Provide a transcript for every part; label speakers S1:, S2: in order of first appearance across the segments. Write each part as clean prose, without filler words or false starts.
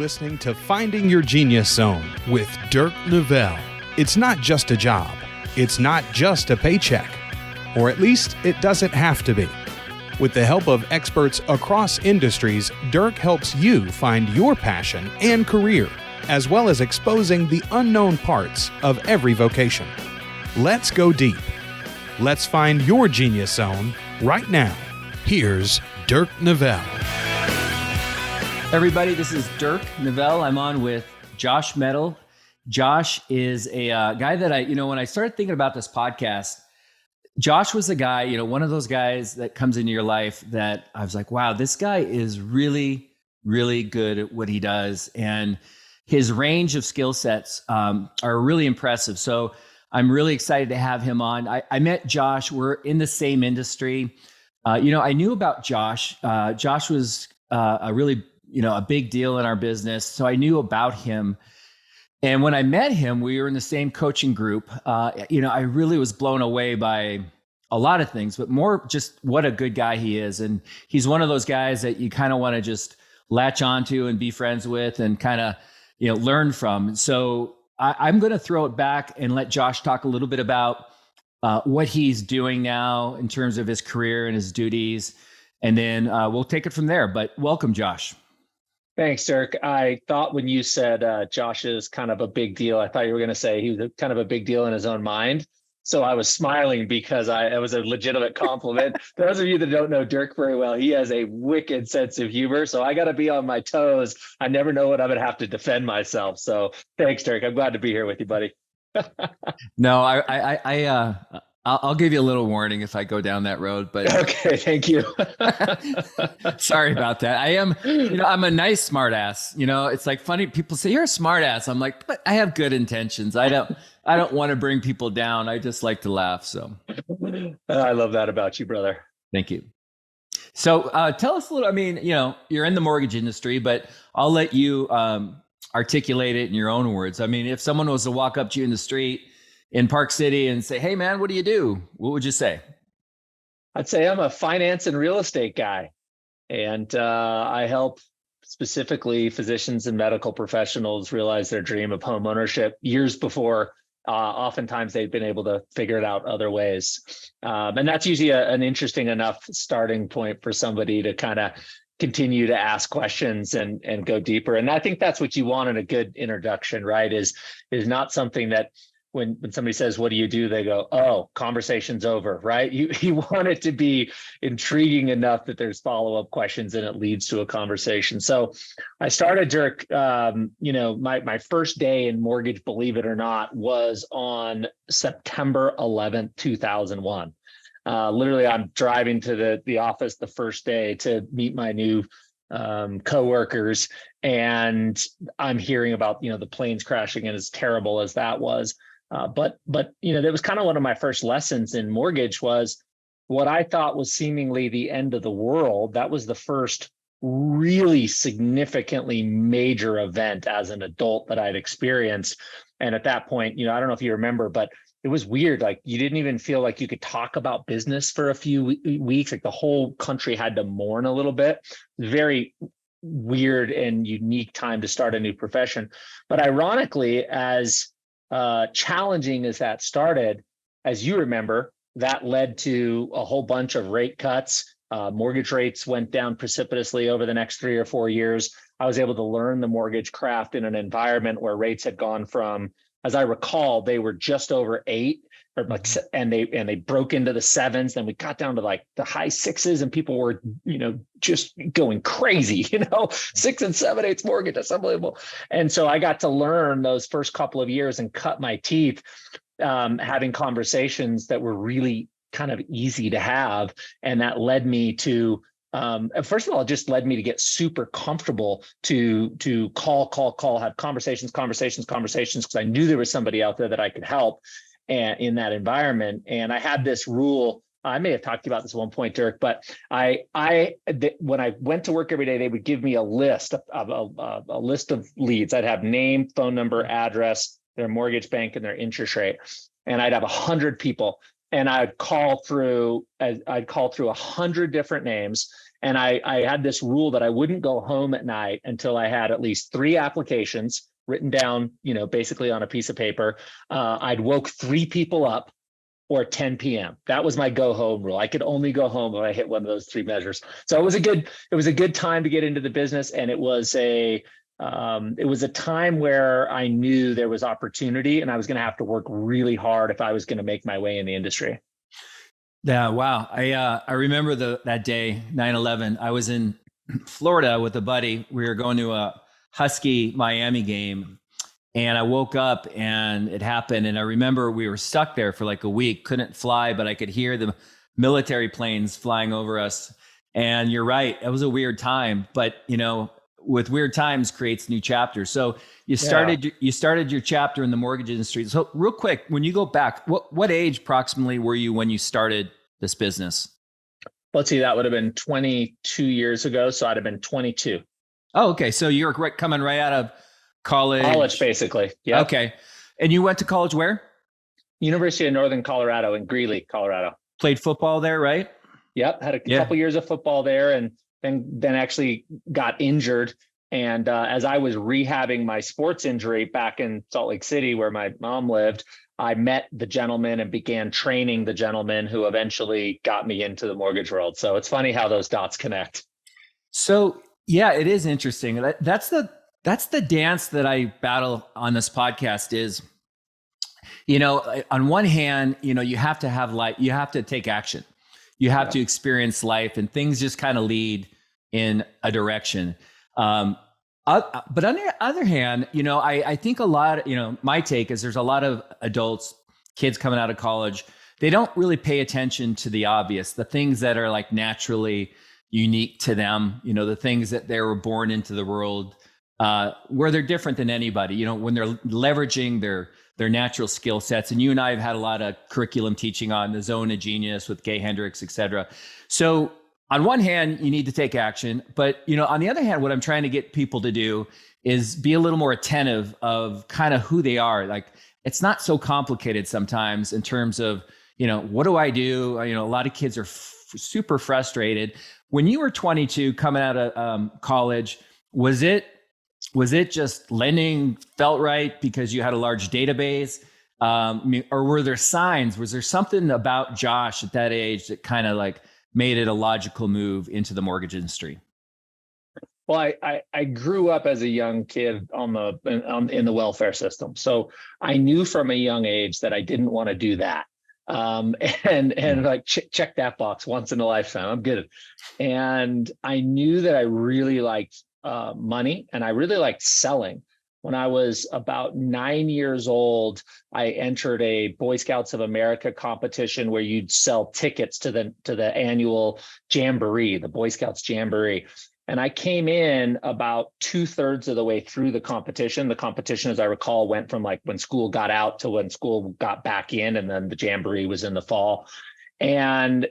S1: listening to Finding Your Genius Zone with Dirk Nevelle. It's not just a job. It's not just a paycheck. Or at least it doesn't have to be. With the help of experts across industries, Dirk helps you find your passion and career, as well as exposing the unknown parts of every vocation. Let's go deep. Let's find your genius zone right now. Here's Dirk Nevelle.
S2: Everybody, this is Dirk Nevelle. I'm on with Josh Mettle. Josh is a guy that when I started thinking about this podcast, Josh was a guy, one of those guys that comes into your life that I was like, wow, this guy is really, really good at what he does. And his range of skill sets are really impressive. So I'm really excited to have him on. I met Josh. We're in the same industry. I knew about Josh. Josh was a really a big deal in our business. So I knew about him. And when I met him, we were in the same coaching group. I really was blown away by a lot of things, but more just what a good guy he is. And he's one of those guys that you kind of want to just latch onto and be friends with and kind of, learn from. So I'm going to throw it back and let Josh talk a little bit about what he's doing now in terms of his career and his duties. And then we'll take it from there. But welcome, Josh.
S3: Thanks, Dirk. I thought when you said Josh is kind of a big deal, I thought you were going to say he was kind of a big deal in his own mind. So I was smiling because it was a legitimate compliment. For those of you that don't know Dirk very well, he has a wicked sense of humor. So I got to be on my toes. I never know when I'm going to have to defend myself. So thanks, Dirk. I'm glad to be here with you, buddy.
S2: No, I'll give you a little warning if I go down that road, but
S3: okay, thank you.
S2: Sorry about that. I am, I'm a nice smart ass. It's like funny. People say you're a smart ass. I'm like, but I have good intentions. I don't want to bring people down. I just like to laugh. So
S3: I love that about you, brother.
S2: Thank you. So tell us a little, you're in the mortgage industry, but I'll let you articulate it in your own words. If someone was to walk up to you in the street in Park City and say, hey man, what do you do? What would you say?
S3: I'd say I'm a finance and real estate guy. And I help specifically physicians and medical professionals realize their dream of home ownership years before oftentimes they've been able to figure it out other ways. And that's usually an interesting enough starting point for somebody to kind of continue to ask questions and go deeper. And I think that's what you want in a good introduction, right? Is not something that when somebody says, what do you do? They go, oh, conversation's over, right? You want it to be intriguing enough that there's follow-up questions and it leads to a conversation. So I started, Dirk, my first day in mortgage, believe it or not, was on September 11th, 2001. Literally, I'm driving to the office the first day to meet my new coworkers, and I'm hearing about, the planes crashing, and as terrible as that was. But that was kind of one of my first lessons in mortgage was what I thought was seemingly the end of the world. That was the first really significantly major event as an adult that I'd experienced. And at that point, I don't know if you remember, but it was weird. Like you didn't even feel like you could talk about business for a few weeks. Like the whole country had to mourn a little bit. Very weird and unique time to start a new profession. But ironically, as challenging as that started, as you remember, that led to a whole bunch of rate cuts. Mortgage rates went down precipitously over the next 3 or 4 years. I was able to learn the mortgage craft in an environment where rates had gone from, as I recall, they were just over 8, and they broke into the 7s. Then we got down to like the high 6s, and people were, just going crazy. 6 and 7/8 mortgage. That's unbelievable. And so I got to learn those first couple of years and cut my teeth, having conversations that were really kind of easy to have, and that led me to. First of all, it just led me to get super comfortable to call, have conversations, because I knew there was somebody out there that I could help in that environment. And I had this rule. I may have talked to you about this at one point, Dirk, but when I went to work every day, they would give me a list of a list of leads. I'd have name, phone number, address, their mortgage bank, and their interest rate. And I'd have 100 people. And I'd call through 100 different names, And I had this rule that I wouldn't go home at night until I had at least 3 applications written down, basically on a piece of paper. I'd woke 3 people up, or 10 p.m. That was my go home rule. I could only go home when I hit one of those 3 measures. So it was a good time to get into the business. And it was a time where I knew there was opportunity and I was going to have to work really hard if I was going to make my way in the industry.
S2: Yeah. Wow. I remember that day, 9/11. I was in Florida with a buddy. We were going to a Husky Miami game, and I woke up and it happened. And I remember we were stuck there for like a week, couldn't fly, but I could hear the military planes flying over us. And you're right. It was a weird time, but with weird times creates new chapters. So you started your chapter in the mortgage industry. So real quick, when you go back, what age approximately were you when you started this business?
S3: Let's see, that would have been 22 years ago. So I'd have been 22.
S2: Oh, okay. So you're coming right out of college,
S3: basically. Yeah.
S2: Okay. And you went to college where?
S3: University of Northern Colorado in Greeley, Colorado.
S2: Played football there, right?
S3: Yep. Had a couple years of football there, and then actually got injured. And as I was rehabbing my sports injury back in Salt Lake City, where my mom lived, I met the gentleman and began training the gentleman who eventually got me into the mortgage world. So it's funny how those dots connect.
S2: So yeah, it is interesting. That's the dance that I battle on this podcast is, on one hand, you have to have life, you have to take action. You have to experience life, and things just kind of lead in a direction. But on the other hand, I think a lot, my take is there's a lot of adults, kids coming out of college, they don't really pay attention to the obvious, the things that are like naturally unique to them, the things that they were born into the world, where they're different than anybody, when they're leveraging their natural skill sets. And you and I have had a lot of curriculum teaching on the zone of genius with Gay Hendricks, et cetera. So on one hand, you need to take action, but on the other hand, what I'm trying to get people to do is be a little more attentive of kind of who they are. Like, it's not so complicated sometimes in terms of, what do I do? A lot of kids are super frustrated. When you were 22 coming out of college, was it just lending felt right because you had a large database? Or were there signs? Was there something about Josh at that age that kind of like made it a logical move into the mortgage industry?
S3: Well, I grew up as a young kid in the welfare system. So I knew from a young age that I didn't want to do that. And like check that box once in a lifetime. I'm good. And I knew that I really liked money, and I really liked selling. When I was about 9 years old, I entered a Boy Scouts of America competition where you'd sell tickets to the annual jamboree, the Boy Scouts Jamboree. And I came in about 2/3 of the way through the competition. The competition, as I recall, went from like when school got out to when school got back in, and then the jamboree was in the fall. And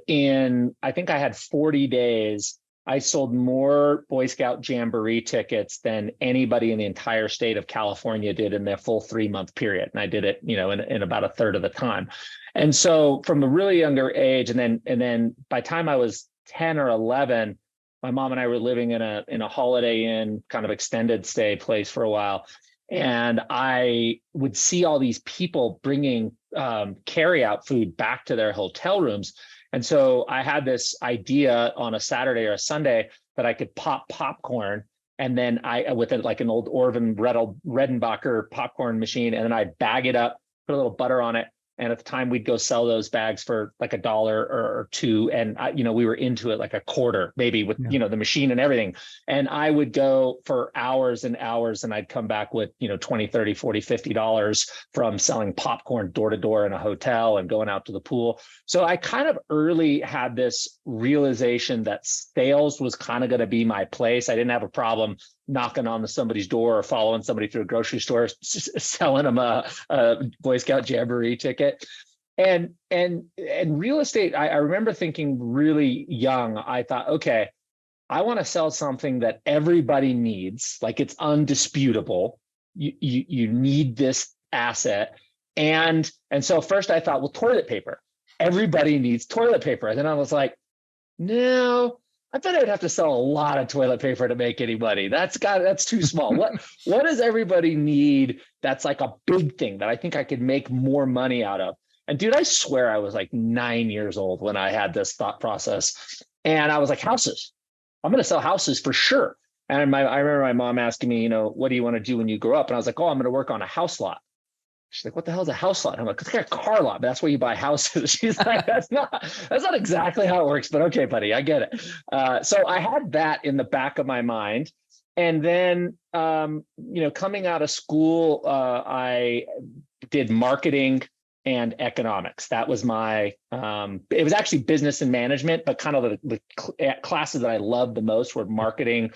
S3: I think I had 40 days, I sold more Boy Scout Jamboree tickets than anybody in the entire state of California did in their full 3-month period. And I did it, in about 1/3 of the time. And so from a really younger age, and then by the time I was 10 or 11, my mom and I were living in a Holiday Inn kind of extended stay place for a while. And I would see all these people bringing carry-out food back to their hotel rooms. And so I had this idea on a Saturday or a Sunday that I could pop popcorn, and then with like an old Orvin Redenbacher popcorn machine, and then I'd bag it up, put a little butter on it. And at the time, we'd go sell those bags for like $1 or $2. And, we were into it like a quarter, maybe with, the machine and everything. And I would go for hours and hours, and I'd come back with, $20, $30, $40, $50 from selling popcorn door to door in a hotel and going out to the pool. So I kind of early had this realization that sales was kind of going to be my place. I didn't have a problem knocking on somebody's door or following somebody through a grocery store, selling them a Boy Scout Jamboree ticket. And real estate, I remember thinking really young, I thought, okay, I want to sell something that everybody needs, like it's undisputable. You need this asset. And so first I thought, well, toilet paper. Everybody needs toilet paper. And then I was like, no, I bet I would have to sell a lot of toilet paper to make any money. That's too small. What does everybody need that's like a big thing that I think I could make more money out of? And dude, I swear I was like 9 years old when I had this thought process. And I was like, houses. I'm going to sell houses for sure. And I remember my mom asking me, what do you want to do when you grow up? And I was like, oh, I'm going to work on a house lot. She's like, what the hell is a house lot? I'm like, it's like a car lot, but that's where you buy houses. She's like, that's not exactly how it works, but okay, buddy, I get it. So I had that in the back of my mind. And then, coming out of school, I did marketing and economics. That was it was actually business and management, but kind of the classes that I loved the most were marketing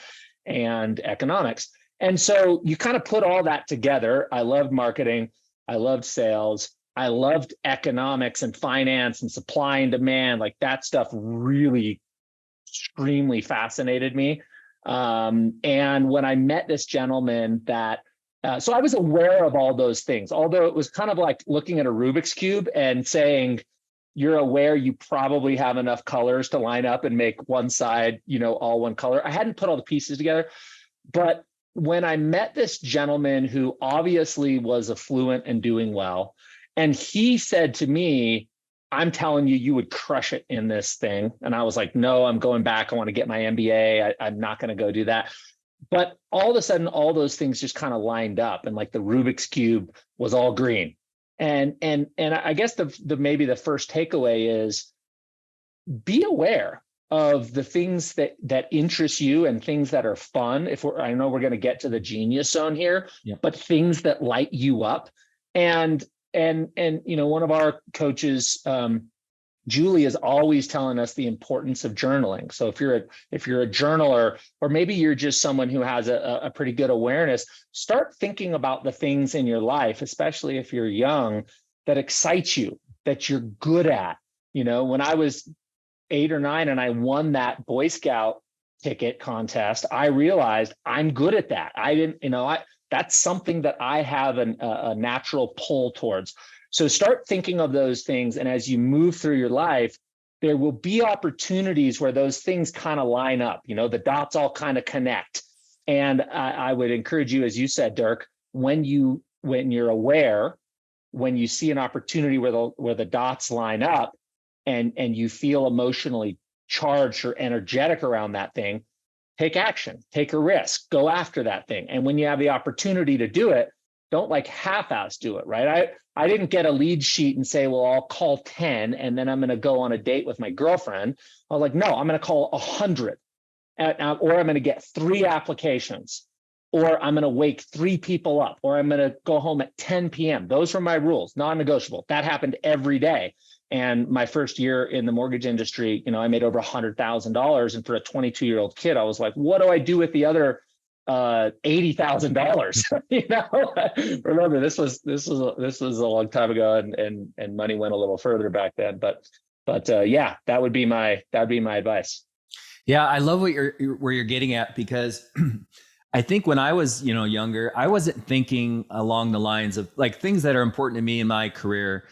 S3: and economics. And so you kind of put all that together. I loved marketing. I loved sales. I loved economics and finance and supply and demand. Like that stuff really extremely fascinated me. And when I met this gentleman so I was aware of all those things, although it was kind of like looking at a Rubik's Cube and saying, you're aware you probably have enough colors to line up and make one side, all one color. I hadn't put all the pieces together, but when I met this gentleman who obviously was affluent and doing well, and he said to me, I'm telling you, you would crush it in this thing. And I was like, no, I'm going back. I want to get my MBA. I'm not going to go do that. But all of a sudden, all those things just kind of lined up, and like the Rubik's Cube was all green. And I guess maybe the first takeaway is be aware of the things that interest you and things that are fun. I know we're going to get to the genius zone here, but things that light you up. And one of our coaches, Julie, is always telling us the importance of journaling. So if you're a journaler, or maybe you're just someone who has a pretty good awareness, start thinking about the things in your life, especially if you're young, that excite you, that you're good at. When I was 8 or 9 and I won that Boy Scout ticket contest, I realized I'm good at that. That's something that I have a natural pull towards. So start thinking of those things. And as you move through your life, there will be opportunities where those things kind of line up, the dots all kind of connect. And I would encourage you, as you said, Dirk, when you're aware, when you see an opportunity where the dots line up, and you feel emotionally charged or energetic around that thing, take action, take a risk, go after that thing. And when you have the opportunity to do it, don't like half-ass do it, right? I didn't get a lead sheet and say, well, I'll call 10 and then I'm going to go on a date with my girlfriend. I was like, no, I'm going to call 100, or I'm going to get 3 applications, or I'm going to wake 3 people up, or I'm going to go home at 10 p.m. Those were my rules, non-negotiable. That happened every day. And my first year in the mortgage industry, I made over $100,000. And for a 22-year-old kid, I was like, what do I do with the other $80,000? Remember, this was a long time ago, and money went a little further back then. But yeah, that would be my advice.
S2: Yeah, I love where you're getting at, because I think when I was younger, I wasn't thinking along the lines of like things that are important to me in my career.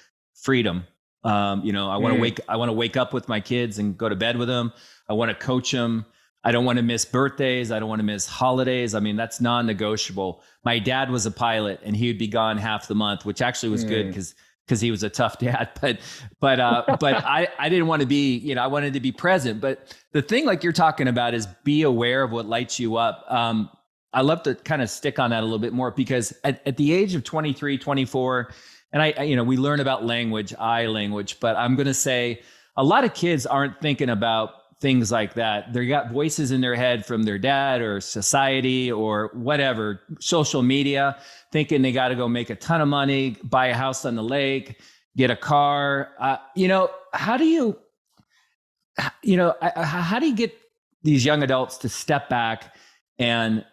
S2: Freedom. I want to wake up with my kids and go to bed with them. I want to coach them. I don't want to miss birthdays. I don't want to miss holidays. I mean, that's non-negotiable. My dad was a pilot, and he would be gone half the month, which actually was good because he was a tough dad. But I didn't want to be, I wanted to be present. But the thing like you're talking about is be aware of what lights you up. I love to kind of stick on that a little bit more, because at the age of 23, 24, and we learn about language, but I'm going to say a lot of kids aren't thinking about things like that. They got voices in their head from their dad or society or whatever, social media, thinking they got to go make a ton of money, buy a house on the lake, get a car. How do you get these young adults to step back and,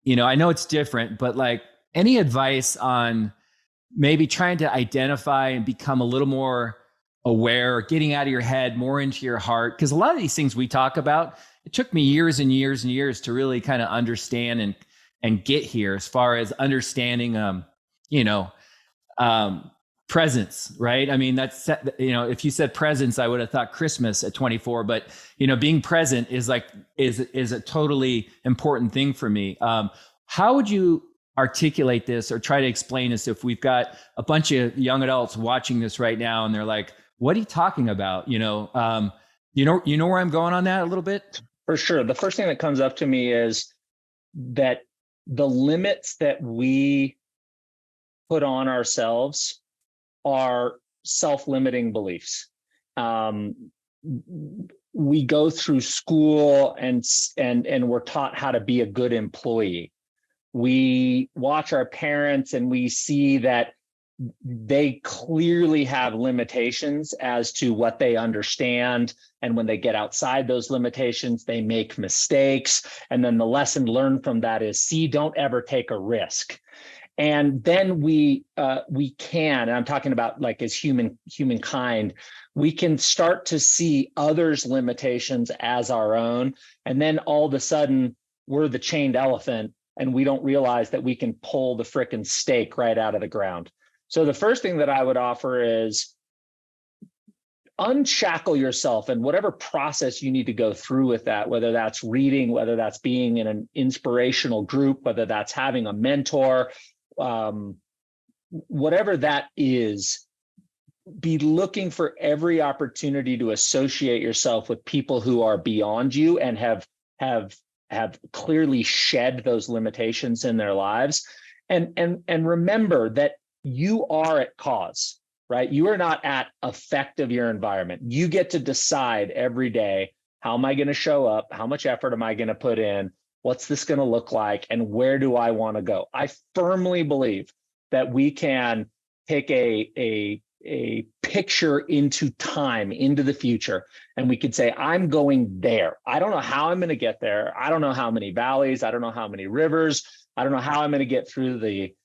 S2: I know it's different, but like any advice on maybe trying to identify and become a little more aware, or getting out of your head, more into your heart? Because a lot of these things we talk about, it took me years and years and years to really kind of understand and get here, as far as understanding, presence, right? I mean, that's, if you said presence, I would have thought Christmas at 24, but being present is a totally important thing for me. How would you articulate this or try to explain this if we've got a bunch of young adults watching this right now and they're like, what are you talking about? You know where I'm going on that a little bit?
S3: For sure. The first thing that comes up to me is that the limits that we put on ourselves are self-limiting beliefs. We go through school and we're taught how to be a good employee. We watch our parents and we see that they clearly have limitations as to what they understand. And when they get outside those limitations, they make mistakes. And then the lesson learned from that is, see, don't ever take a risk. And then we can, and I'm talking about like as humankind, we can start to see others' limitations as our own. And then all of a sudden we're the chained elephant and we don't realize that we can pull the frickin' stake right out of the ground. So the first thing that I would offer is unshackle yourself, and whatever process you need to go through with that, whether that's reading, whether that's being in an inspirational group, whether that's having a mentor, whatever that is, be looking for every opportunity to associate yourself with people who are beyond you and have clearly shed those limitations in their lives. And remember that you are at cause, right? You are not at effect of your environment. You get to decide every day, how am I going to show up? How much effort am I going to put in? What's this going to look like? And where do I want to go? I firmly believe that we can take a picture into time, into the future, and we could say, I'm going there. I don't know how I'm going to get there. I don't know how many valleys. I don't know how many rivers. I don't know how I'm going to get through the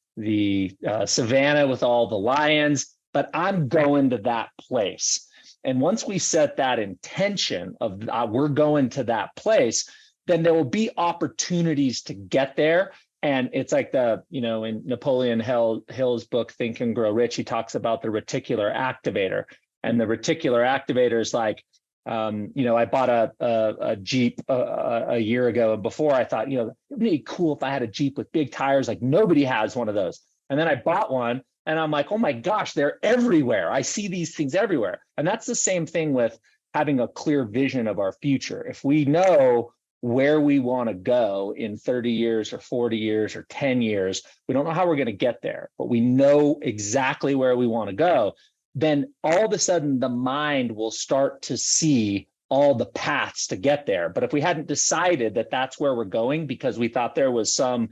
S3: savannah with all the lions, but I'm going to that place. And once we set that intention of we're going to that place, then there will be opportunities to get there. And it's like in Napoleon Hill's book, Think and Grow Rich, he talks about the reticular activator. And the reticular activator is like, I bought a Jeep a year ago. And before I thought, it'd be cool if I had a Jeep with big tires. Like nobody has one of those. And then I bought one and I'm like, oh my gosh, they're everywhere. I see these things everywhere. And that's the same thing with having a clear vision of our future. If we know where we want to go in 30 years or 40 years or 10 years, we don't know how we're going to get there, but we know exactly where we want to go, then all of a sudden the mind will start to see all the paths to get there. But if we hadn't decided that that's where we're going because we thought there was some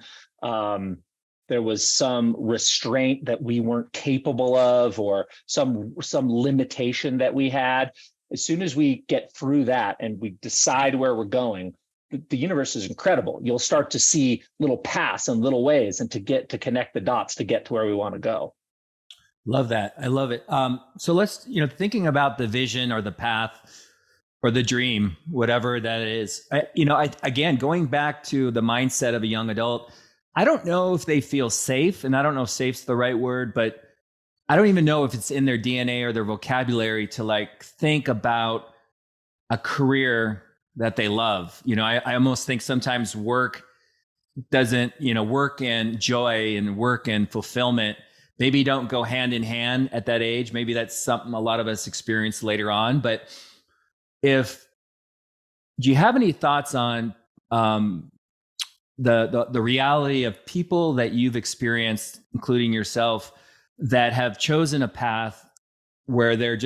S3: restraint that we weren't capable of, or some limitation that we had, as soon as we get through that and we decide where we're going, the universe is incredible. You'll start to see little paths and little ways and to connect the dots to get to where we want to go.
S2: Love that. I love it. So let's, thinking about the vision or the path or the dream, whatever that is, again, going back to the mindset of a young adult, I don't know if they feel safe, and I don't know if safe's the right word, but I don't even know if it's in their DNA or their vocabulary to think about a career that they love. I almost think sometimes work doesn't, work and joy and work and fulfillment maybe don't go hand in hand at that age. Maybe that's something a lot of us experience later on. But do you have any thoughts on the reality of people that you've experienced, including yourself, that have chosen a path where they're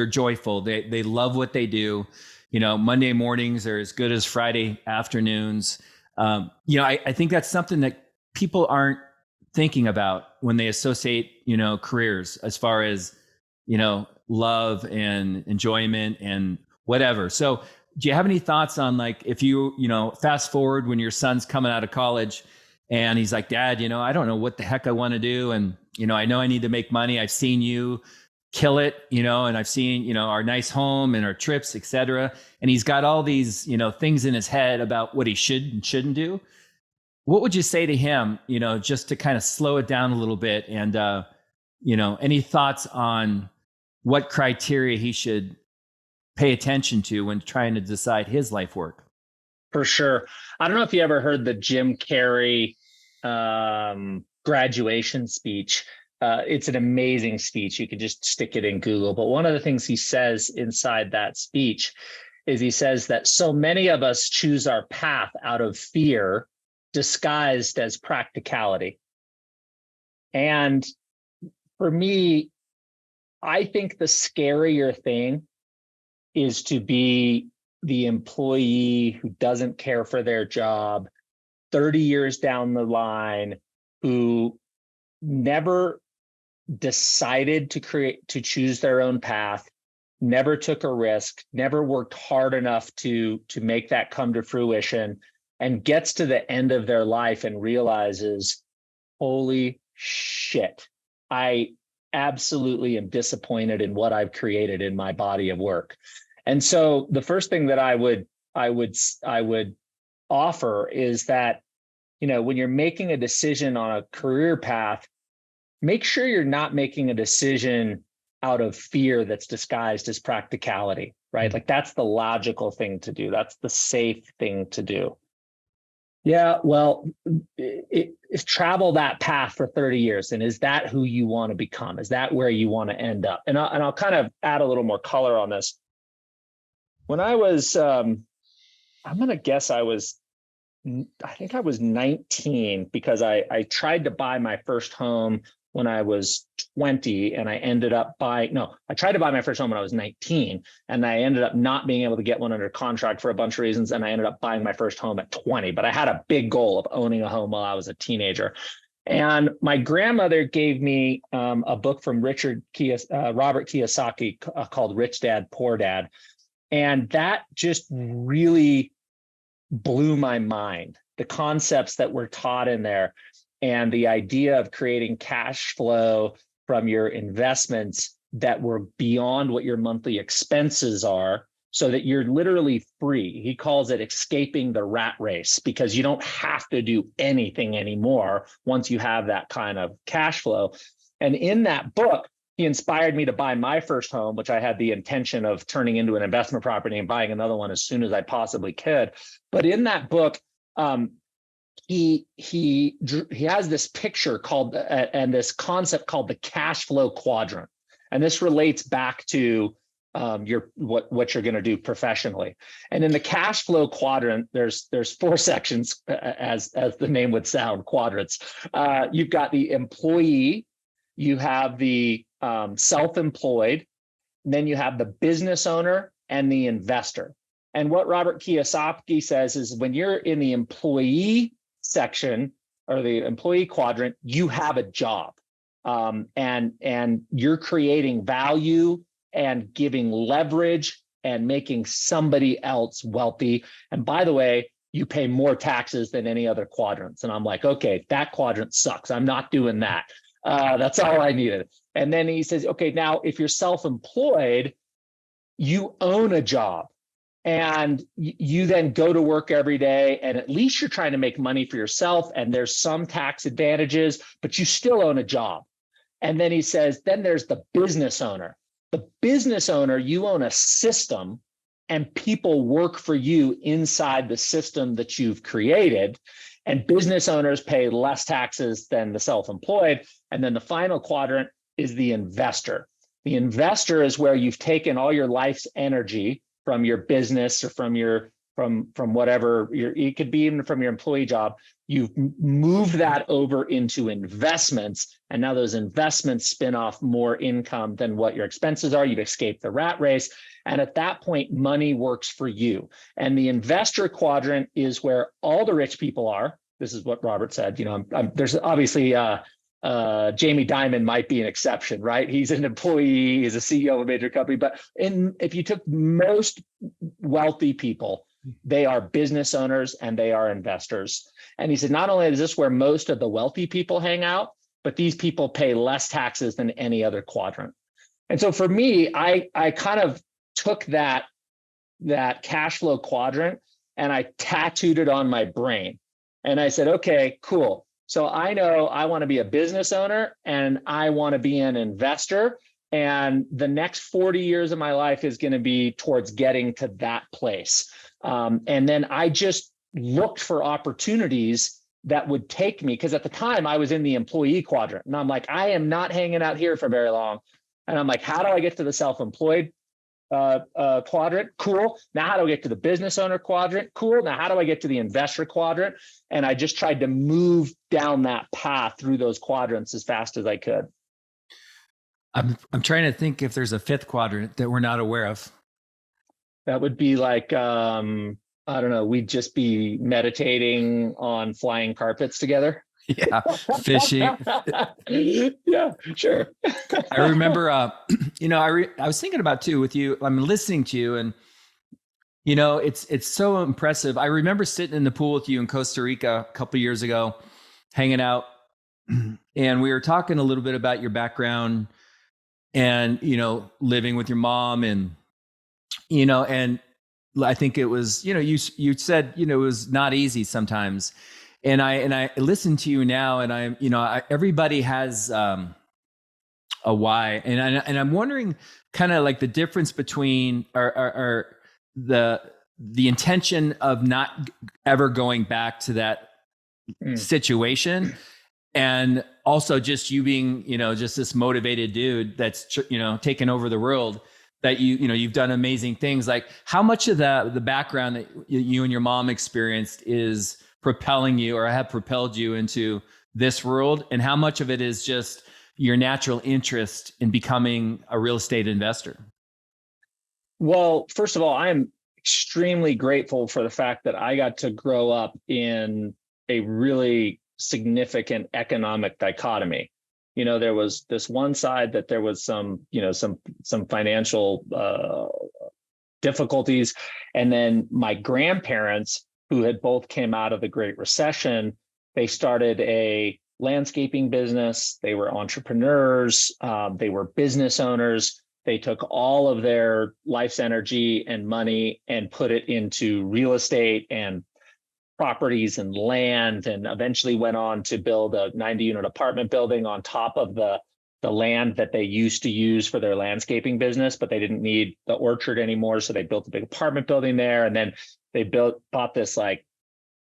S2: joyful. They love what they do. Monday mornings are as good as Friday afternoons. I think that's something that people aren't thinking about when they associate, careers as far as, love and enjoyment and whatever. So do you have any thoughts on if you, fast forward when your son's coming out of college and he's like, Dad, I don't know what the heck I want to do. And, I know I need to make money. I've seen you kill it, and I've seen, our nice home and our trips, et cetera. And he's got all these, things in his head about what he should and shouldn't do. What would you say to him, just to kind of slow it down a little bit and any thoughts on what criteria he should pay attention to when trying to decide his life work?
S3: For sure. I don't know if you ever heard the Jim Carrey graduation speech. It's an amazing speech. You can just stick it in Google. But one of the things he says inside that speech is he says that so many of us choose our path out of fear disguised as practicality. And for me, I think the scarier thing is to be the employee who doesn't care for their job 30 years down the line, who never decided to choose their own path, never took a risk, never worked hard enough to make that come to fruition, and gets to the end of their life and realizes, holy shit, I absolutely am disappointed in what I've created in my body of work. And so the first thing that I would offer is that, when you're making a decision on a career path, make sure you're not making a decision out of fear that's disguised as practicality, right? Like, that's the logical thing to do. That's the safe thing to do. Yeah, well, travel that path for 30 years. And is that who you want to become? Is that where you want to end up? And I'll kind of add a little more color on this. When I was, I'm going to guess I think I was 19, because I tried to buy my first home when I was 20, and I tried to buy my first home when I was 19, and I ended up not being able to get one under contract for a bunch of reasons. And I ended up buying my first home at 20, but I had a big goal of owning a home while I was a teenager. And my grandmother gave me a book from Robert Kiyosaki called Rich Dad, Poor Dad. And that just really blew my mind. The concepts that were taught in there, and the idea of creating cash flow from your investments that were beyond what your monthly expenses are, so that you're literally free. He calls it escaping the rat race, because you don't have to do anything anymore once you have that kind of cash flow. And in that book, he inspired me to buy my first home, which I had the intention of turning into an investment property and buying another one as soon as I possibly could. But in that book, he has this picture called and this concept called the cash flow quadrant, and this relates back to what you're going to do professionally. And in the cash flow quadrant, there's 4 sections, as the name would sound, quadrants. You've got the employee, you have the self-employed, and then you have the business owner and the investor. And what Robert Kiyosaki says is, when you're in the employee section or the employee quadrant, you have a job, and you're creating value and giving leverage and making somebody else wealthy. And by the way, you pay more taxes than any other quadrants. And I'm like, okay, that quadrant sucks. I'm not doing that. That's all I needed. And then he says, okay, now if you're self-employed, you own a job, and you then go to work every day, and at least you're trying to make money for yourself, and there's some tax advantages, but you still own a job. And then he says, then there's the business owner. The business owner, you own a system, and people work for you inside the system that you've created. And business owners pay less taxes than the self-employed. And then the final quadrant is the investor. The investor is where you've taken all your life's energy from your business or from whatever, it could be even from your employee job. You've moved that over into investments, and now those investments spin off more income than what your expenses are. You've escaped the rat race. And at that point, money works for you. And the investor quadrant is where all the rich people are. This is what Robert said. There's obviously Jamie Dimon might be an exception, right? He's an employee, he's a CEO of a major company. But if you took most wealthy people, they are business owners and they are investors. And he said, not only is this where most of the wealthy people hang out, but these people pay less taxes than any other quadrant. And so for me, I kind of took that cash flow quadrant and I tattooed it on my brain. And I said, okay, cool. So I know I want to be a business owner and I want to be an investor. And the next 40 years of my life is going to be towards getting to that place. And then I just looked for opportunities that would take me, because at the time I was in the employee quadrant and I'm like, I am not hanging out here for very long. And I'm like, how do I get to the self-employed quadrant? Cool. Now how do I get to the business owner quadrant? Cool. Now how do I get to the investor quadrant? And I just tried to move down that path through those quadrants as fast as I could.
S2: I'm trying to think if there's a fifth quadrant that we're not aware of.
S3: That would be like, I don't know, we'd just be meditating on flying carpets together.
S2: Yeah, fishing.
S3: Yeah, sure.
S2: I remember, I was thinking about too with you. I'm listening to you, and it's so impressive. I remember sitting in the pool with you in Costa Rica a couple of years ago, hanging out, and we were talking a little bit about your background, and living with your mom, and and I think it was you said it was not easy sometimes. And I listen to you now, and everybody has a why, and I'm wondering kind of like the difference between or the intention of not ever going back to that situation, and also just you being just this motivated dude that's taken over the world. That you've done amazing things. Like how much of the background that you and your mom experienced is propelling you or have propelled you into this world, and how much of it is just your natural interest in becoming a real estate investor?
S3: Well, first of all, I'm extremely grateful for the fact that I got to grow up in a really significant economic dichotomy. There was this one side that there was some financial difficulties, and then my grandparents, who had both came out of the Great Recession, they started a landscaping business. They were entrepreneurs. They were business owners. They took all of their life's energy and money and put it into real estate and properties and land, and eventually went on to build a 90-unit apartment building on top of the land that they used to use for their landscaping business, but they didn't need the orchard anymore. So they built a big apartment building there. And then they bought this like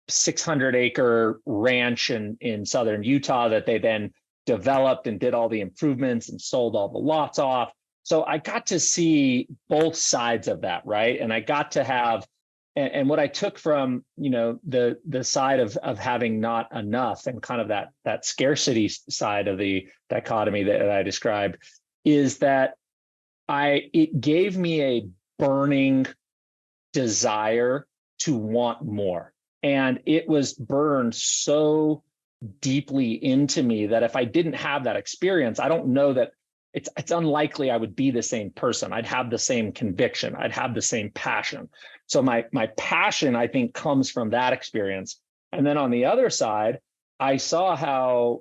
S3: 600-acre ranch in southern Utah that they then developed and did all the improvements and sold all the lots off. So I got to see both sides of that, right? And I got to have, and what I took from the side of having not enough and kind of that scarcity side of the dichotomy that I described is that it gave me a burning desire to want more, and it was burned so deeply into me that if I didn't have that experience, I don't know that it's unlikely I would be the same person. I'd have the same conviction. I'd have the same passion. So my passion, I think, comes from that experience. And then on the other side, I saw how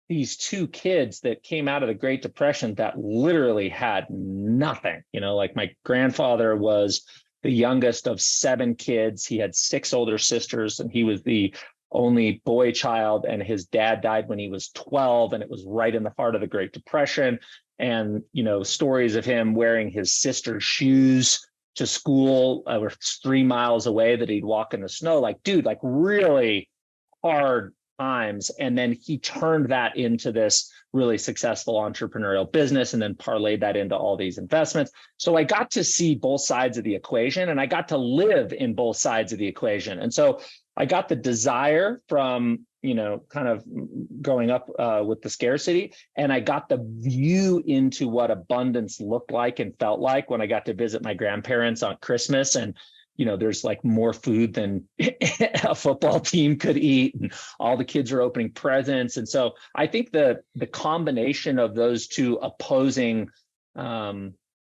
S3: these two kids that came out of the Great Depression that literally had nothing, like my grandfather was the youngest of 7 kids. He had 6 older sisters, and he was the only boy child, and his dad died when he was 12, and it was right in the heart of the Great Depression. And stories of him wearing his sister's shoes to school were 3 miles away, that he'd walk in the snow, like really hard times. And then he turned that into this really successful entrepreneurial business, and then parlayed that into all these investments. So I got to see both sides of the equation, and I got to live in both sides of the equation. And so I got the desire from, kind of growing up with the scarcity, and I got the view into what abundance looked like and felt like when I got to visit my grandparents on Christmas. And, there's like more food than a football team could eat, and all the kids are opening presents. And so I think the combination of those two opposing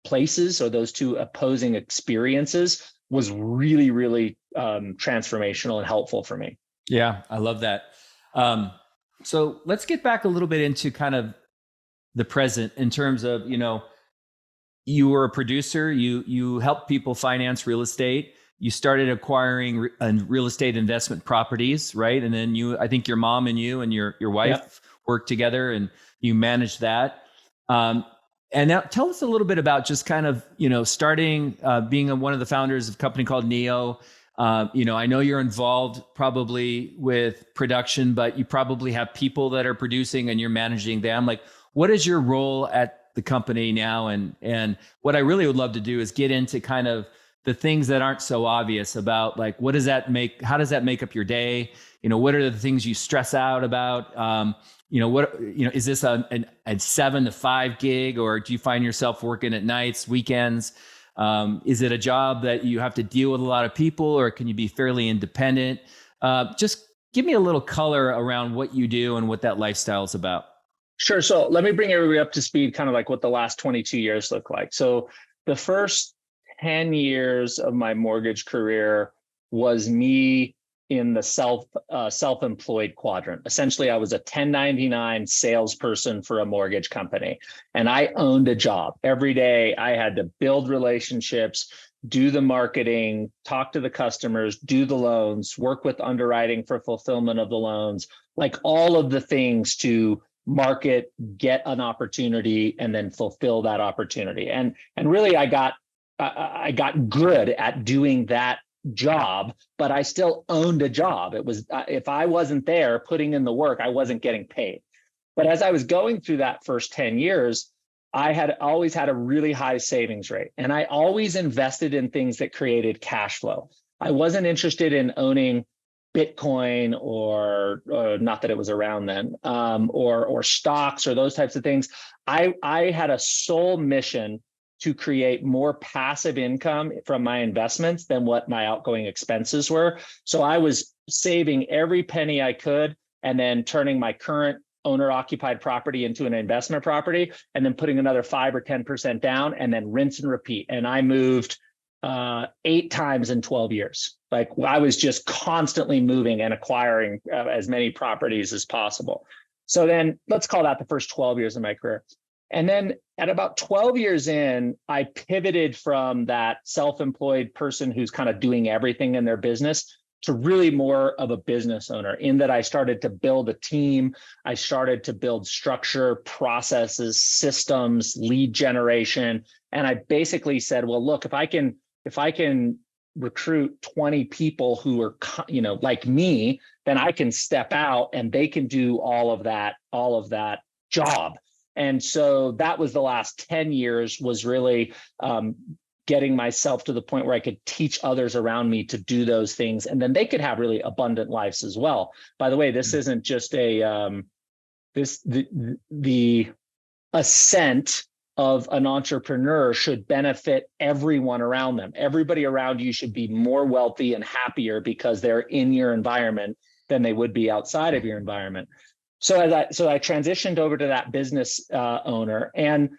S3: places, or those two opposing experiences, was really, really transformational and helpful for me.
S2: Yeah, I love that. So let's get back a little bit into kind of the present in terms of, you were a producer, you help people finance real estate, you started acquiring real estate investment properties, right? And then I think your mom and you and your wife worked together and you managed that. And now tell us a little bit about just kind of, starting, being one of the founders of a company called Neo. I know you're involved probably with production, but you probably have people that are producing and you're managing them. Like, what is your role at the company now? And what I really would love to do is get into kind of the things that aren't so obvious about, like, how does that make up your day? What are the things you stress out about? Is this a 7 to 5 gig, or do you find yourself working at nights, weekends? Is it a job that you have to deal with a lot of people, or can you be fairly independent? Just give me a little color around what you do and what that lifestyle is about.
S3: Sure. So let me bring everybody up to speed, kind of like what the last 22 years look like. So the first 10 years of my mortgage career was me in the self-employed quadrant. Essentially, I was a 1099 salesperson for a mortgage company, and I owned a job. Every day I had to build relationships, do the marketing, talk to the customers, do the loans, work with underwriting for fulfillment of the loans, like all of the things to market, get an opportunity, and then fulfill that opportunity. And really, I got good at doing that job, but I still owned a job. It was, if I wasn't there putting in the work, I wasn't getting paid. But as I was going through that first 10 years, I had always had a really high savings rate, and I always invested in things that created cash flow. I wasn't interested in owning Bitcoin or not that it was around then, or stocks or those types of things. I had a sole mission to create more passive income from my investments than what my outgoing expenses were. So I was saving every penny I could and then turning my current owner-occupied property into an investment property and then putting another 5 or 10% down and then rinse and repeat. And I moved 8 times in 12 years. Like, I was just constantly moving and acquiring as many properties as possible. So then let's call that the first 12 years of my career. And then at about 12 years in, I pivoted from that self-employed person who's kind of doing everything in their business to really more of a business owner, in that I started to build a team. I started to build structure, processes, systems, lead generation. And I basically said, well, look, if I can recruit 20 people who are, like me, then I can step out and they can do all of that job. And so that was the last 10 years, was really getting myself to the point where I could teach others around me to do those things. And then they could have really abundant lives as well. By the way, this isn't just the ascent of an entrepreneur should benefit everyone around them. Everybody around you should be more wealthy and happier because they're in your environment than they would be outside of your environment. So I transitioned over to that business owner. And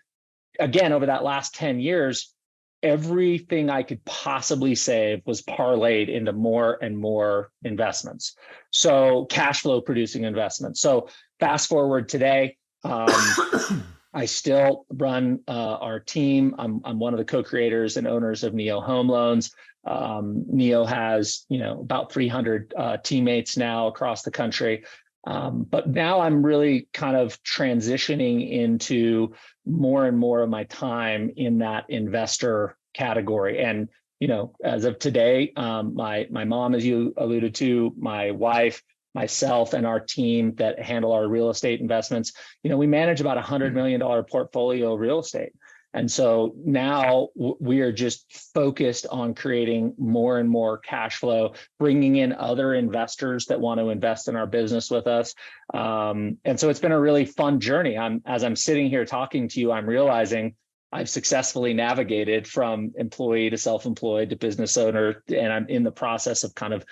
S3: again, over that last 10 years, everything I could possibly save was parlayed into more and more investments. So cash flow producing investments. So fast forward today, I still run our team. I'm one of the co-creators and owners of Neo Home Loans. Neo has, about 300 teammates now across the country. But now I'm really kind of transitioning into more and more of my time in that investor category. And, as of today, my mom, as you alluded to, my wife, myself, and our team that handle our real estate investments, we manage about $100 million portfolio of real estate. And so now we are just focused on creating more and more cash flow, bringing in other investors that want to invest in our business with us. And so it's been a really fun journey. As I'm sitting here talking to you, I'm realizing I've successfully navigated from employee to self-employed to business owner, and I'm in the process of kind of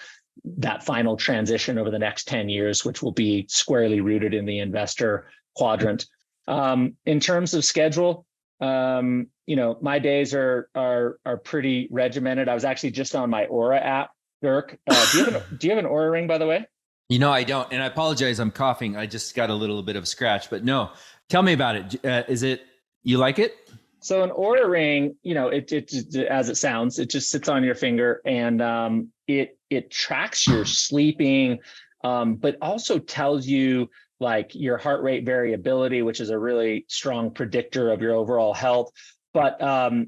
S3: that final transition over the next 10 years, which will be squarely rooted in the investor quadrant. In terms of schedule, my days are pretty regimented. I was actually just on my Aura app. Dirk, do you have an Aura ring, by the way?
S2: I don't, and I apologize. I'm coughing. I just got a little bit of a scratch, but no. Tell me about it. You like it?
S3: So an Oura ring, it as it sounds, it just sits on your finger, and it tracks your sleeping, but also tells you like your heart rate variability, which is a really strong predictor of your overall health. But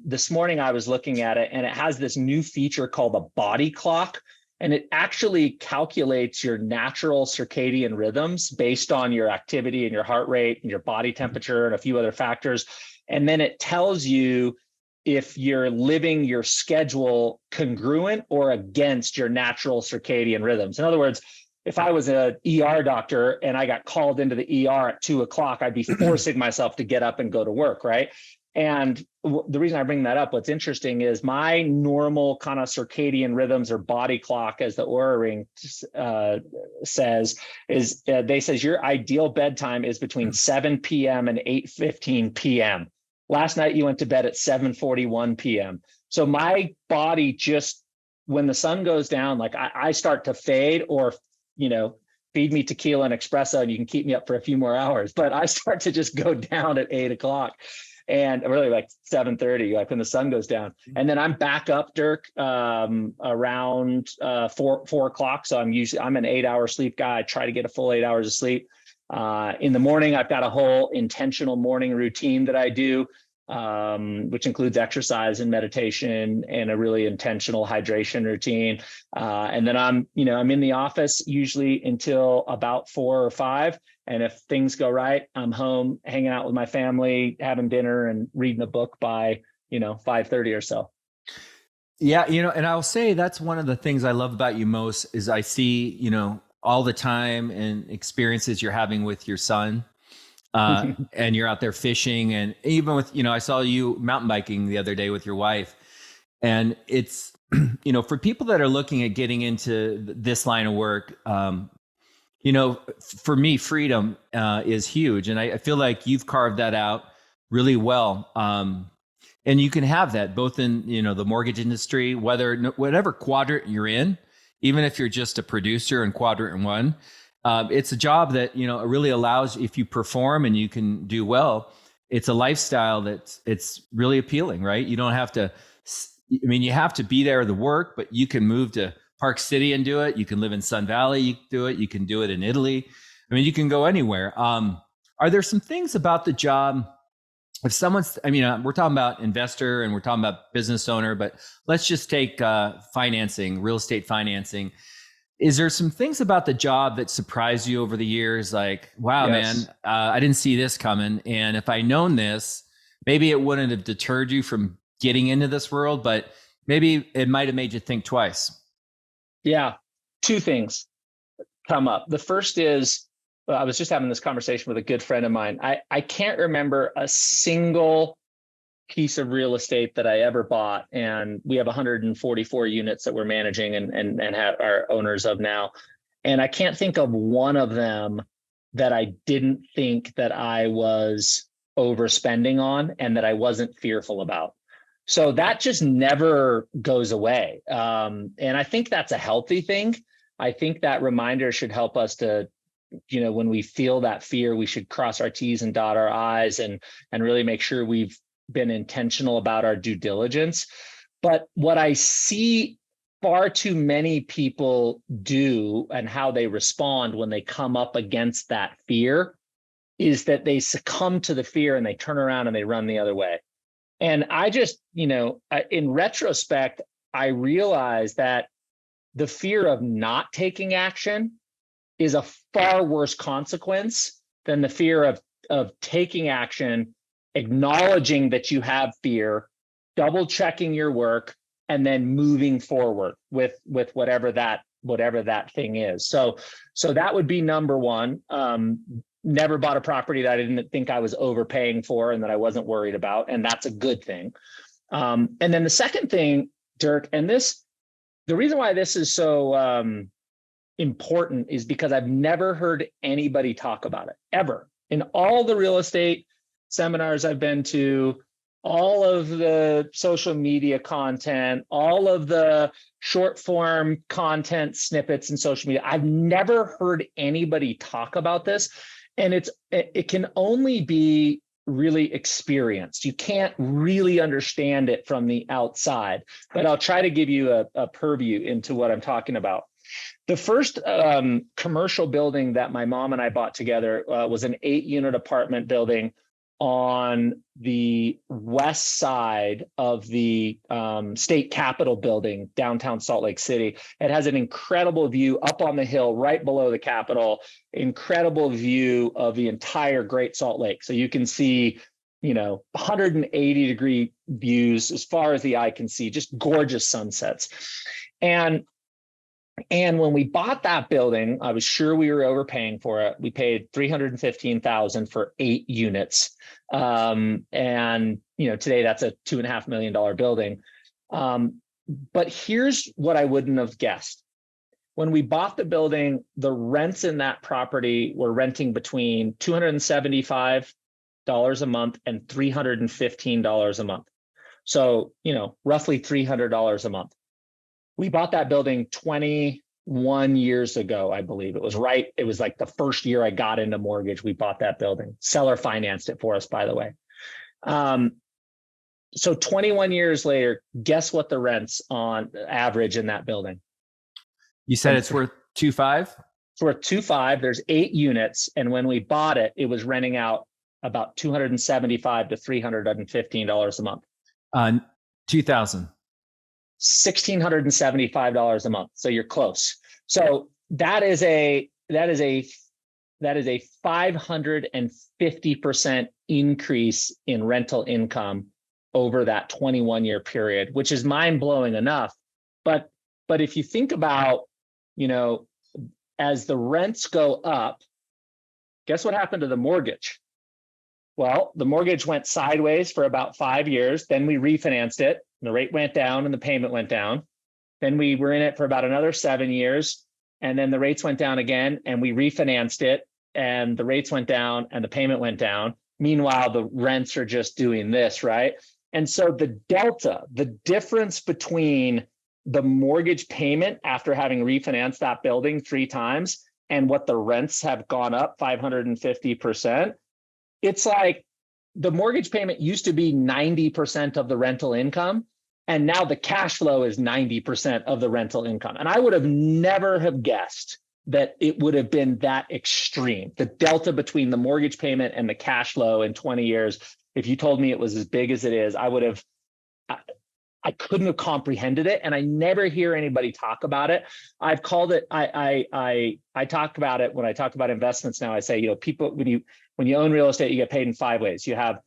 S3: this morning I was looking at it, and it has this new feature called a body clock. And it actually calculates your natural circadian rhythms based on your activity and your heart rate and your body temperature and a few other factors. And then it tells you if you're living your schedule congruent or against your natural circadian rhythms. In other words, if I was an ER doctor and I got called into the ER at 2:00, I'd be forcing myself to get up and go to work, right? And the reason I bring that up, what's interesting is my normal kind of circadian rhythms or body clock, as the Oura Ring says, is they says your ideal bedtime is between 7 p.m. and 8:15 p.m. Last night you went to bed at 7:41 p.m. So my body just, when the sun goes down, like I start to fade, or, feed me tequila and espresso and you can keep me up for a few more hours. But I start to just go down at 8:00. And really like 7:30, like when the sun goes down. And then I'm back up, Dirk, around 4:00. So I'm an 8-hour sleep guy. I try to get a full 8 hours of sleep. In the morning, I've got a whole intentional morning routine that I do, which includes exercise and meditation and a really intentional hydration routine. And then I'm in the office usually until about 4 or 5. And if things go right, I'm home hanging out with my family, having dinner and reading a book by, 5:30 or so.
S2: Yeah. And I'll say that's one of the things I love about you most is I see, all the time and experiences you're having with your son. And you're out there fishing, and even with, I saw you mountain biking the other day with your wife. And it's, for people that are looking at getting into this line of work, for me, freedom is huge. And I feel like you've carved that out really well. And you can have that both in, the mortgage industry, whatever quadrant you're in, even if you're just a producer in quadrant 1. It's a job that, it really allows, if you perform and you can do well, it's a lifestyle it's really appealing, right? You don't have to, you have to be there to work, but you can move to Park City and do it. You can live in Sun Valley, you can do it. You can do it in Italy. You can go anywhere. Are there some things about the job, if someone's, we're talking about investor and we're talking about business owner, but let's just take financing, real estate financing. Is there some things about the job that surprised you over the years? Like, wow,
S3: Yes.
S2: man, I didn't see this coming. And if I known this, maybe it wouldn't have deterred you from getting into this world, but maybe it might have made you think twice.
S3: Yeah. Two things come up. The first is, I was just having this conversation with a good friend of mine. I can't remember a single piece of real estate that I ever bought. And we have 144 units that we're managing and have our owners of now. And I can't think of one of them that I didn't think that I was overspending on and that I wasn't fearful about. So that just never goes away. And I think that's a healthy thing. I think that reminder should help us to, when we feel that fear, we should cross our T's and dot our I's and really make sure we've been intentional about our due diligence. But what I see far too many people do and how they respond when they come up against that fear is that they succumb to the fear and they turn around and they run the other way. And I just, in retrospect, I realized that the fear of not taking action is a far worse consequence than the fear of taking action, acknowledging that you have fear, double checking your work, and then moving forward with whatever that thing is. So that would be number one. Never bought a property that I didn't think I was overpaying for and that I wasn't worried about. And that's a good thing. And then the second thing, Dirk, and the reason why this is so important is because I've never heard anybody talk about it ever. In all the real estate seminars I've been to, all of the social media content, all of the short form content snippets in social media, I've never heard anybody talk about this. And it can only be really experienced. You can't really understand it from the outside, but I'll try to give you a purview into what I'm talking about. The first commercial building that my mom and I bought together was an 8-unit apartment building on the west side of the state capitol building, downtown Salt Lake City. It has an incredible view up on the hill right below the Capitol, incredible view of the entire Great Salt Lake. So you can see, 180-degree views as far as the eye can see, just gorgeous sunsets. And when we bought that building, I was sure we were overpaying for it. We paid $315,000 for 8 units. And today that's a $2.5 million building. But here's what I wouldn't have guessed. When we bought the building, the rents in that property were renting between $275 a month and $315 a month. So, roughly $300 a month. We bought that building 21 years ago, I believe. It was like the first year I got into mortgage, we bought that building. Seller financed it for us, by the way. So 21 years later, guess what the rents on average in that building?
S2: You said it's worth 2.5?
S3: It's worth 2.5. There's 8 units. And when we bought it, it was renting out about $275 to $315 a month. 2,000. $1,675 a month. So you're close. So that is a 550% increase in rental income over that 21-year period, which is mind-blowing enough. But if you think about, as the rents go up, guess what happened to the mortgage? Well, the mortgage went sideways for about 5 years. Then we refinanced it. The rate went down and the payment went down. Then we were in it for about another 7 years. And then the rates went down again and we refinanced it and the rates went down and the payment went down. Meanwhile, the rents are just doing this, right? And so the delta, the difference between the mortgage payment after having refinanced that building 3 times and what the rents have gone up 550%, it's like the mortgage payment used to be 90% of the rental income. And now the cash flow is 90% of the rental income. And I would have never have guessed that it would have been that extreme. The delta between the mortgage payment and the cash flow in 20 years, if you told me it was as big as it is, I couldn't have comprehended it. And I never hear anybody talk about it. I've called it, I talk about it when I talk about investments now. I say, people, when you own real estate, you get paid in 5 ways. You have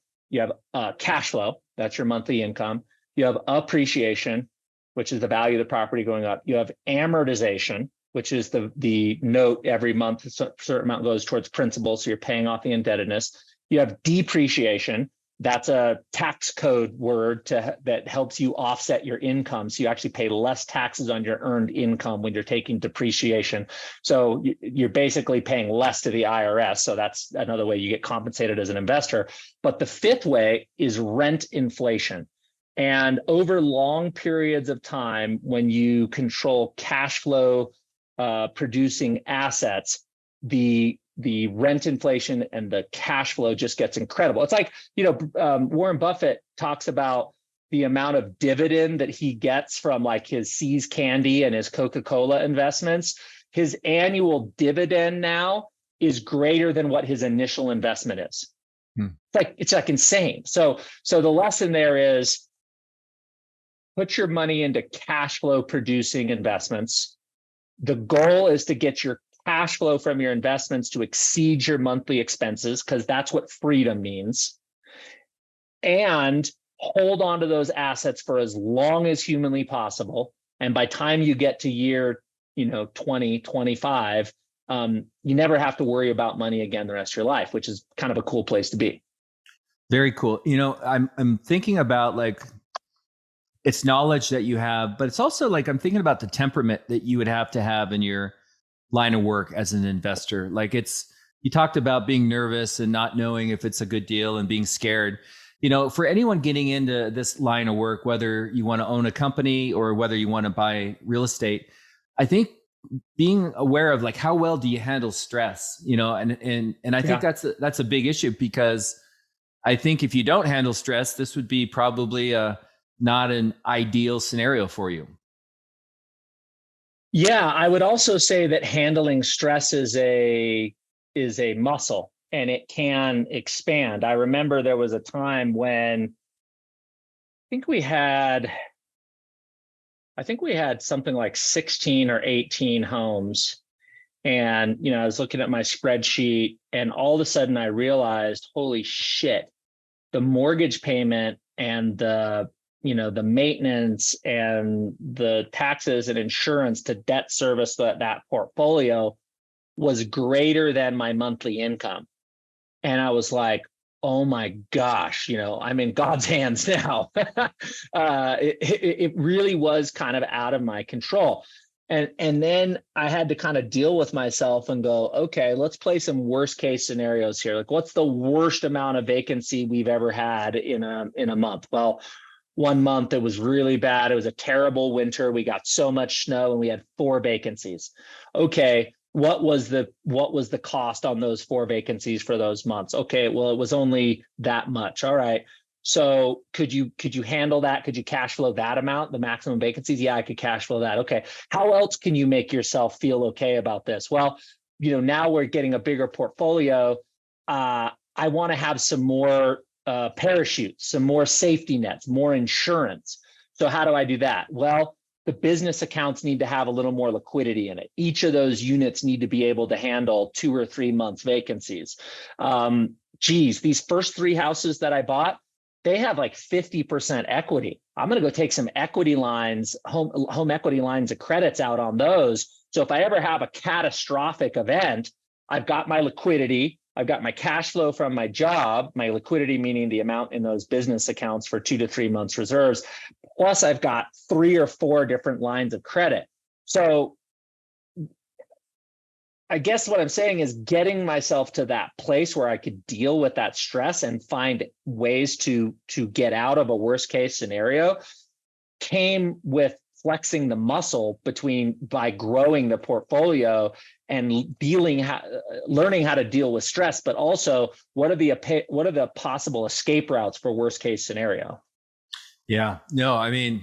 S3: cash flow, that's your monthly income. You have appreciation, which is the value of the property going up. You have amortization, which is the note every month, a certain amount goes towards principal, so you're paying off the indebtedness. You have depreciation. That's a tax code word that helps you offset your income. So you actually pay less taxes on your earned income when you're taking depreciation. So you're basically paying less to the IRS. So that's another way you get compensated as an investor. But the 5th way is rent inflation. And over long periods of time, when you control cash flow producing assets, the rent inflation and the cash flow just gets incredible. It's like, Warren Buffett talks about the amount of dividend that he gets from like his See's Candy and his Coca-Cola investments. His annual dividend now is greater than what his initial investment is. It's like insane. So the lesson there is put your money into cash flow producing investments. The goal is to get your cash flow from your investments to exceed your monthly expenses, because that's what freedom means. And hold on to those assets for as long as humanly possible. And by time you get to year 20, 25, you never have to worry about money again the rest of your life, which is kind of a cool place to be.
S2: Very cool. I'm thinking about like, it's knowledge that you have, but it's also like, I'm thinking about the temperament that you would have to have in your line of work as an investor. Like you talked about being nervous and not knowing if it's a good deal and being scared. For anyone getting into this line of work, whether you want to own a company or whether you want to buy real estate, I think being aware of like, how well do you handle stress, and I think that's a big issue, because I think if you don't handle stress, this would be probably not an ideal scenario for you.
S3: Yeah, I would also say that handling stress is a muscle, and it can expand. I remember there was a time when think we had I think we had something like 16 or 18 homes. And, I was looking at my spreadsheet, and all of a sudden I realized, holy shit, the mortgage payment and the maintenance and the taxes and insurance to debt service that portfolio was greater than my monthly income. And I was like, oh my gosh, I'm in God's hands now. It really was kind of out of my control. And then I had to kind of deal with myself and go, okay, let's play some worst case scenarios here. Like, what's the worst amount of vacancy we've ever had in a month? Well, one month it was really bad. It was a terrible winter. We got so much snow and we had 4 vacancies. Okay, what was the cost on those 4 vacancies for those months? Okay, well, it was only that much. All right. So could you handle that? Could you cash flow that amount, the maximum vacancies? Yeah, I could cash flow that. Okay. How else can you make yourself feel okay about this? Well, now we're getting a bigger portfolio. I want to have some more parachutes, some more safety nets, more insurance. So how do I do that? Well, the business accounts need to have a little more liquidity in it. Each of those units need to be able to handle 2 or 3 months vacancies. These first 3 houses that I bought, they have like 50% equity. I'm going to go take some equity lines, home equity lines of credits out on those. So if I ever have a catastrophic event, I've got my liquidity, I've got my cash flow from my job, my liquidity meaning the amount in those business accounts for 2 to 3 months reserves, plus I've got 3 or 4 different lines of credit. So I guess what I'm saying is getting myself to that place where I could deal with that stress and find ways to get out of a worst case scenario came with flexing the muscle by growing the portfolio and learning how to deal with stress, but also what are the possible escape routes for worst case scenario?
S2: Yeah, no, I mean,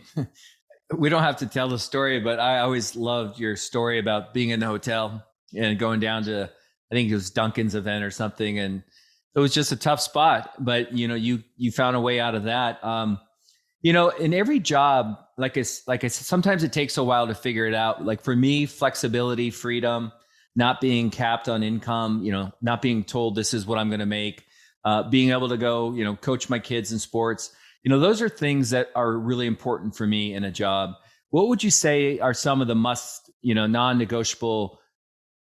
S2: we don't have to tell the story, but I always loved your story about being in the hotel and going down to, I think it was Duncan's event or something. And it was just a tough spot, but you found a way out of that. In every job, like I said, sometimes it takes a while to figure it out. Like for me, flexibility, freedom, not being capped on income, not being told this is what I'm going to make, being able to go, coach my kids in sports. Those are things that are really important for me in a job. What would you say are some of the non-negotiable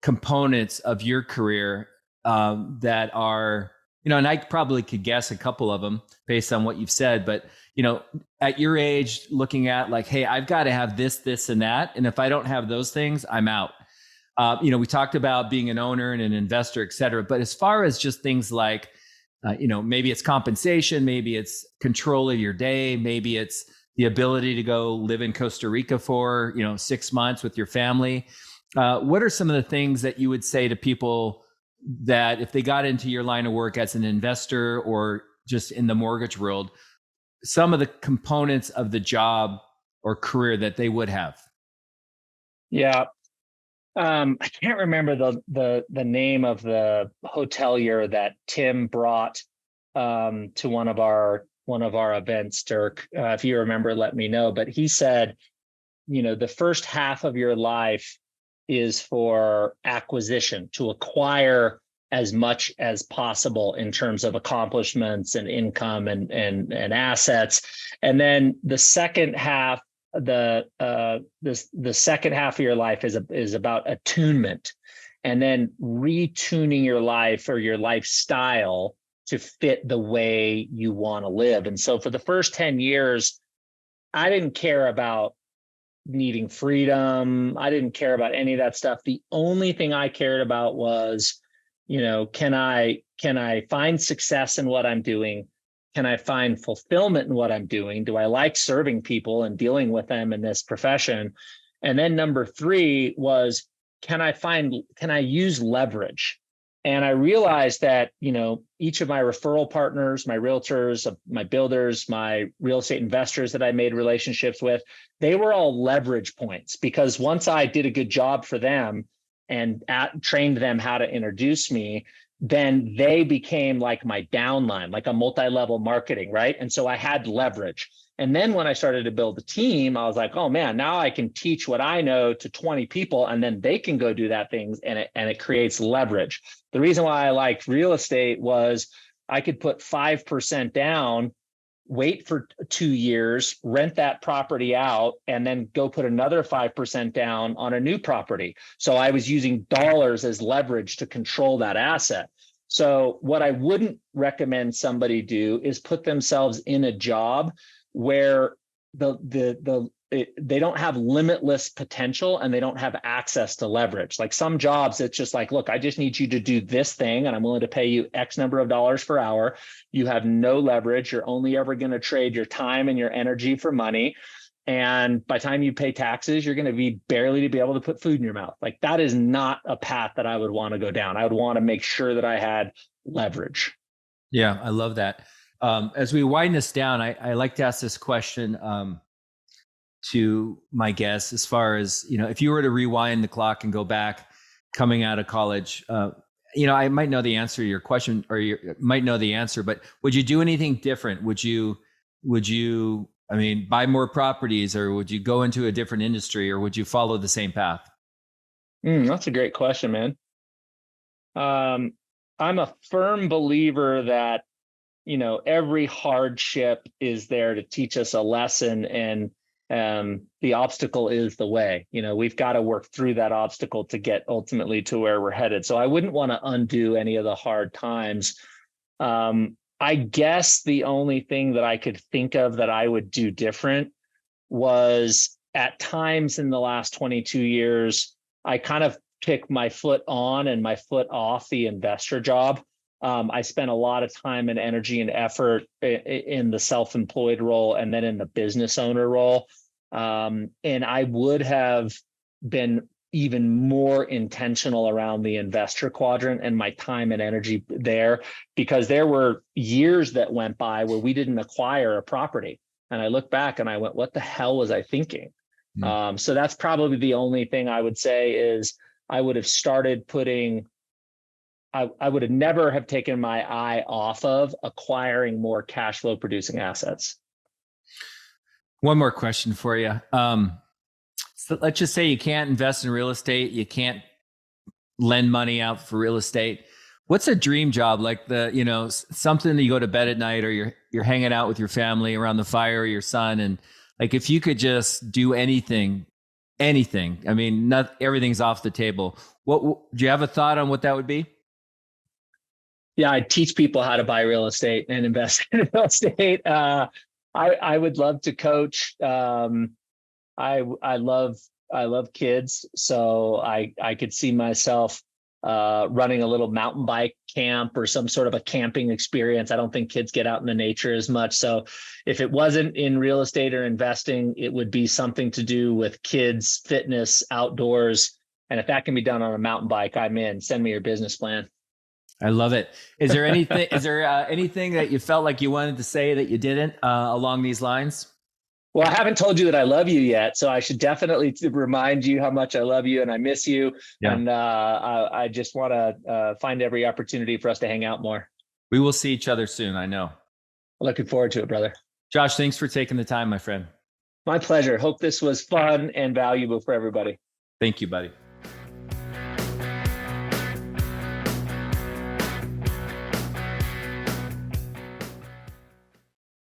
S2: components of your career that are, and I probably could guess a couple of them based on what you've said, but, at your age, looking at like, hey, I've got to have this, and that. And if I don't have those things, I'm out. We talked about being an owner and an investor, et cetera. But as far as just things like, maybe it's compensation, maybe it's control of your day, maybe it's the ability to go live in Costa Rica for, 6 months with your family. What are some of the things that you would say to people that if they got into your line of work as an investor or just in the mortgage world, some of the components of the job or career that they would have?
S3: Yeah. I can't remember the name of the hotelier that Tim brought to one of our events, Dirk. If you remember, let me know. But he said, the first half of your life is for acquisition, to acquire as much as possible in terms of accomplishments and income and assets. And then the second half, the second half of your life is about attunement, and then retuning your life or your lifestyle to fit the way you want to live. And so for the first 10 years, I didn't care about needing freedom. I didn't care about any of that stuff. The only thing I cared about was, can I find success in what I'm doing? Can I find fulfillment in what I'm doing? Do I like serving people and dealing with them in this profession? And then number 3 was, can I use leverage? And I realized that, each of my referral partners, my realtors, my builders, my real estate investors that I made relationships with, they were all leverage points, because once I did a good job for them and trained them how to introduce me, then they became like my downline, like a multi-level marketing, right? And so I had leverage. And then when I started to build a team, I was like, oh man, now I can teach what I know to 20 people, and then they can go do that things, and it creates leverage. The reason why I liked real estate was I could put 5% down, wait for 2 years, rent that property out, and then go put another 5% down on a new property. So I was using dollars as leverage to control that asset. So what I wouldn't recommend somebody do is put themselves in a job where they don't have limitless potential and they don't have access to leverage. Like some jobs, it's just like, look, I just need you to do this thing and I'm willing to pay you X number of dollars per hour. You have no leverage. You're only ever going to trade your time and your energy for money. And by the time you pay taxes, you're going to be barely to be able to put food in your mouth. Like that is not a path that I would want to go down. I would want to make sure that I had leverage.
S2: Yeah, I love that. As we wind this down, I like to ask this question to my guests, as far as, if you were to rewind the clock and go back coming out of college, I might know the answer to your question, or you might know the answer, but would you do anything different? Would you, buy more properties, or would you go into a different industry, or would you follow the same path?
S3: That's a great question, man. I'm a firm believer that, every hardship is there to teach us a lesson, and the obstacle is the way. We've got to work through that obstacle to get ultimately to where we're headed. So I wouldn't want to undo any of the hard times. I guess the only thing that I could think of that I would do different was, at times in the last 22 years, I kind of pick my foot on and my foot off the investor job. I spent a lot of time and energy and effort in the self-employed role and then in the business owner role. And I would have been even more intentional around the investor quadrant and my time and energy there, because there were years that went by where we didn't acquire a property. And I look back and I went, what the hell was I thinking? So that's probably the only thing I would say is I would have started putting, I would have never have taken my eye off of acquiring more cash flow producing assets.
S2: One more question for you. So let's just say you can't invest in real estate. You can't lend money out for real estate. What's a dream job? Like something that you go to bed at night, or you're hanging out with your family around the fire, or your son. And like, if you could just do anything, not everything's off the table. Do you have a thought on what that would be?
S3: Yeah, I teach people how to buy real estate and invest in real estate. I would love to coach. I love kids, so I could see myself running a little mountain bike camp or some sort of a camping experience. I don't think kids get out in the nature as much. So if it wasn't in real estate or investing, it would be something to do with kids, fitness, outdoors. And if that can be done on a mountain bike, I'm in. Send me your business plan.
S2: I love it. Is there anything, anything that you felt like you wanted to say that you didn't along these lines?
S3: Well, I haven't told you that I love you yet, so I should definitely remind you how much I love you and I miss you. Yeah. And I just want to find every opportunity for us to hang out more.
S2: We will see each other soon, I know.
S3: Looking forward to it, brother.
S2: Josh, thanks for taking the time, my friend.
S3: My pleasure. Hope this was fun and valuable for everybody.
S2: Thank you, buddy.